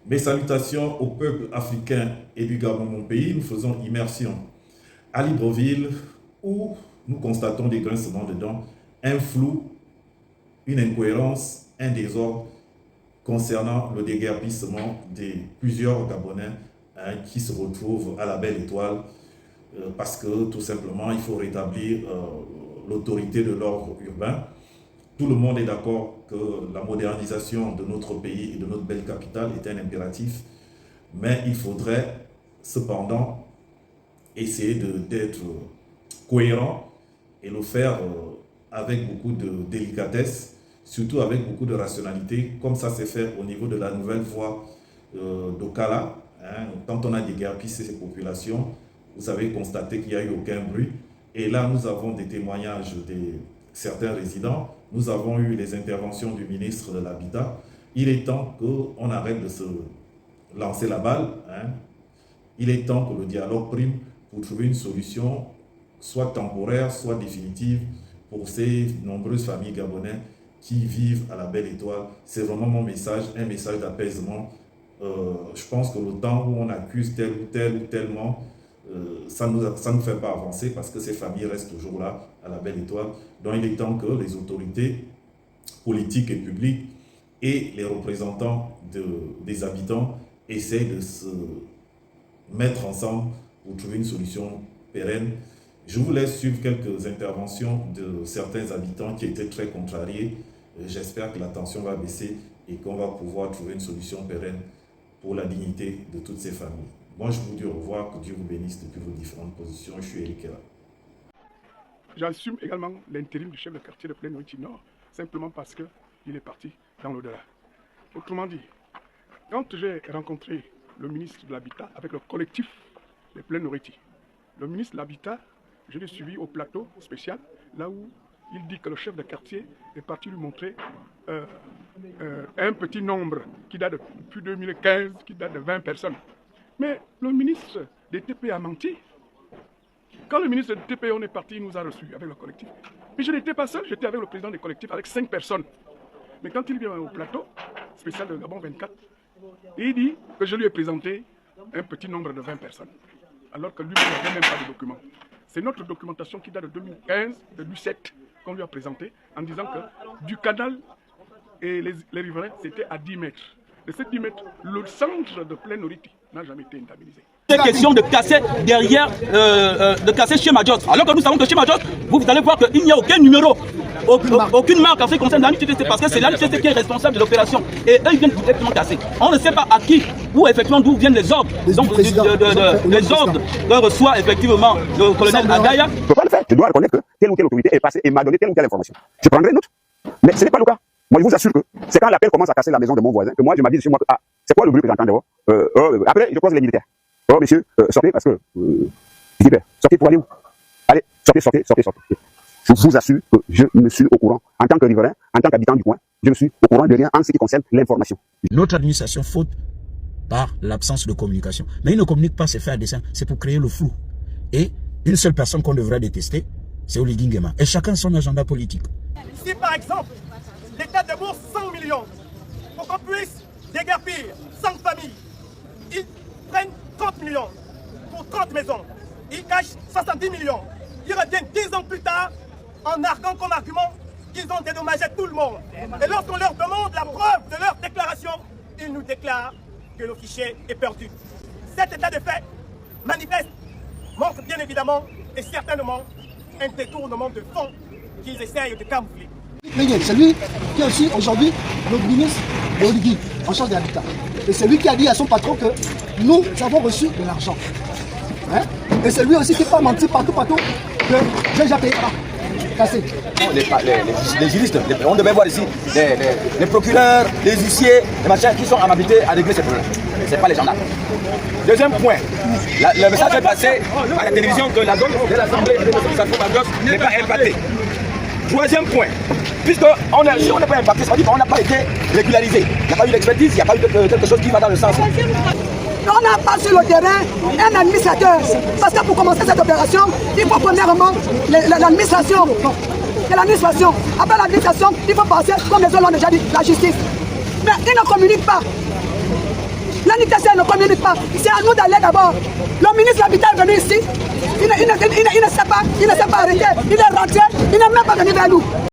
Mes salutations au peuple africain et du Gabon, mon pays. Nous faisons immersion à Libreville où nous constatons des grincements de dents, un flou, une incohérence, un désordre concernant le déguerpissement de plusieurs Gabonais qui se retrouvent à la Belle Étoile parce que tout simplement il faut rétablir l'autorité de l'ordre urbain. Tout le monde est d'accord que la modernisation de notre pays et de notre belle capitale est un impératif, mais il faudrait cependant essayer d'être cohérent et le faire avec beaucoup de délicatesse, surtout avec beaucoup de rationalité, comme ça s'est fait au niveau de la nouvelle voie d'Okala. Quand on a déguerpissé ces populations, vous avez constaté qu'il n'y a eu aucun bruit. Et là, nous avons des témoignages de certains résidents. Nous avons eu les interventions du ministre de l'Habitat. Il est temps qu'on arrête de se lancer la balle. Il est temps que le dialogue prime pour trouver une solution, soit temporaire, soit définitive, pour ces nombreuses familles gabonaises qui vivent à la Belle Étoile. C'est vraiment mon message, un message d'apaisement. Je pense que le temps où on accuse tel ou tellement, ça ne nous fait pas avancer parce que ces familles restent toujours là, à la Belle Étoile. Donc il est temps que les autorités politiques et publiques et les représentants des habitants essayent de se mettre ensemble pour trouver une solution pérenne. Je vous laisse suivre quelques interventions de certains habitants qui étaient très contrariés. J'espère que la tension va baisser et qu'on va pouvoir trouver une solution pérenne pour la dignité de toutes ces familles. Moi, je vous dis au revoir, que Dieu vous bénisse depuis vos différentes positions. Je suis Eric Kera. J'assume également l'intérim du chef de quartier de Plaine-Noirity Nord, simplement parce qu'il est parti dans l'au-delà. Autrement dit, quand j'ai rencontré le ministre de l'Habitat avec le collectif de Plaine-Noirity, le ministre de l'Habitat, je l'ai suivi au plateau spécial, là où il dit que le chef de quartier est parti lui montrer un petit nombre qui date depuis 2015, qui date de 20 personnes. Mais le ministre des TP a menti. Quand le ministre des TP on est parti, il nous a reçus avec le collectif. Mais je n'étais pas seul, j'étais avec le président du collectif, avec 5 personnes. Mais quand il vient au plateau spécial de Gabon 24, il dit que je lui ai présenté un petit nombre de 20 personnes. Alors que lui n'avait même pas de document. C'est notre documentation qui date de 2015, de l'U7, qu'on lui a présenté, en disant que du canal et les riverains, c'était à 10 mètres. De ces 10 mètres, le centre de Plaine-Noirity n'a jamais été indemnisé. C'est question de casser derrière, de casser chez Majos. Alors que nous savons que chez Majos, vous allez voir qu'il n'y a aucun numéro, aucune marque en ce qui concerne l'ANUTT, c'est parce que c'est l'ANUTT qui est responsable de l'opération. Et eux, ils viennent directement casser. On ne sait pas à qui, ou effectivement d'où viennent les ordres. Donc, les ordres que reçoit effectivement le colonel Agaya. Je ne peux pas le faire. Je dois reconnaître que telle ou telle autorité est passée et m'a donné telle ou telle information. Je prendrai note. Mais ce n'est pas le cas. Moi, je vous assure que c'est quand l'appel commence à casser la maison de mon voisin que moi, je m'habille chez moi que, c'est quoi le bruit que j'entends dehors? Après, je croise les militaires. Oh, monsieur, sortez parce que, sortez pour aller où? Allez, sortez. Je vous assure que je ne suis au courant, en tant que riverain, en tant qu'habitant du coin, je ne suis au courant de rien en ce qui concerne l'information. Notre administration faute par l'absence de communication. Mais il ne communique pas, c'est fait à dessein, c'est pour créer le flou. Et une seule personne qu'on devrait détester, c'est Oligui Nguema. Et chacun son agenda politique. Si par exemple, l'État débourse 100 millions pour qu'on puisse déguerpir 100 familles, ils prennent 30 millions pour 30 maisons, ils cachent 70 millions. Ils reviennent 10 ans plus tard en arguant comme argument qu'ils ont dédommagé tout le monde. Et lorsqu'on leur demande la preuve de leur déclaration, ils nous déclarent que le fichier est perdu. Cet état de fait manifeste montre bien évidemment et certainement un détournement de fonds qu'ils essayent de camoufler. C'est lui qui est aussi aujourd'hui le ministre de Oligui, en charge de l'habitat. Et c'est lui qui a dit à son patron que nous avons reçu de l'argent. Et c'est lui aussi qui n'a pas menti partout que j'ai déjà payé. Cassé. Les juristes, on devait voir ici les procureurs, les huissiers, les machins qui sont habilités à régler ces problèmes. Ce n'est pas les gendarmes. Deuxième point, le message est passé à la télévision que la zone de l'Assemblée n'est pas impactée. Troisième point, puisqu'on n'est pas impacté, ça veut dire qu'on n'a pas été régularisé. Il n'y a pas eu d'expertise, il n'y a pas eu quelque chose qui va dans le sens. On n'a pas sur le terrain un administrateur. Parce que pour commencer cette opération, il faut premièrement l'administration. Et l'administration. Après l'administration, il faut passer, comme les autres l'ont déjà dit, la justice. Mais ils ne communiquent pas. L'ANITC ne communique pas. C'est à nous d'aller d'abord. Le ministre de l'Habitat est venu ici. Il ne s'est pas arrêté. Il est rentré. Il n'est même pas venu vers nous.